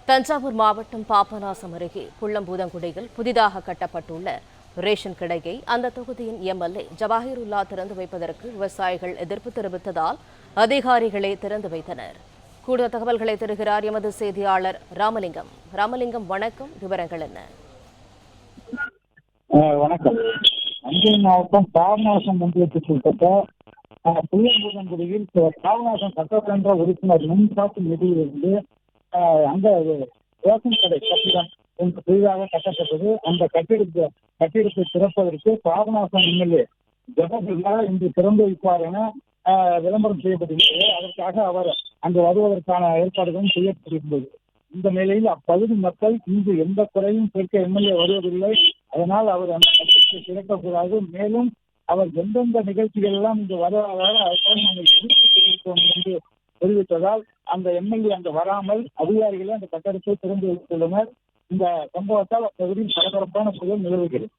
தஞ்சாவூர் மாவட்டம் பாபநாசம் அருகே புள்ளம்பூதங்குடியில் புதிதாக கட்டப்பட்டுள்ள ரேஷன் கடையை அந்த தொகுதியின் எம்எல்ஏ ஜவாஹிருல்லா திறந்து வைப்பதற்கு விவசாயிகள் எதிர்ப்பு தெரிவித்ததால் அதிகாரிகளே திறந்து வைத்தனர். கூடுதல் தகவல்களை தருகிறார் எமது செய்தியாளர் ராமலிங்கம். ராமலிங்கம், வணக்கம். விவரங்கள் என்ன? வணக்கம். தஞ்சை மாவட்டம் பாபநாசம் ஒன்றியத்திற்கு உட்பட்ட புள்ளம்பூதங்குடியில் பாபநாசம் சட்டமன்ற உறுப்பினர் மின்சாட்டு நிதியிலிருந்து அந்த ரேஷன் கடை கட்டிடம் ஒன்று புதிதாக கட்டப்பட்டது. அந்த கட்டிடத்தை திறப்பதற்கு பாபநாசம் எம்எல்ஏ ஜவஹர்லா இன்று திறந்து வைப்பார் என விளம்பரம் செய்யப்பட்டிருந்தது. அதற்காக அவர் அங்கு வருவதற்கான ஏற்பாடுகளும் செய்யப்பட்டிருந்தது. இந்த நிலையில் அப்பகுதி மக்கள் இங்கு எந்த குறையும் கேட்க எம்எல்ஏ வருவதில்லை. அதனால் அவர் அந்த கட்டிடத்தை திறக்கக்கூடாது, மேலும் அவர் எந்தெந்த நிகழ்ச்சிகள் எல்லாம் இங்கு வருவதாக அதற்காக நாங்கள் எதிர்ப்பு தெரிவித்தோம் என்று தெரிவித்ததால் அந்த எம்எல்ஏ அங்கு வராமல் அதிகாரிகளே அந்த கட்டடத்தை திறந்து வைத்துள்ளனர். இந்த சம்பவத்தால் அப்பகுதியில் பரபரப்பான சூழல் நிலவுகிறது.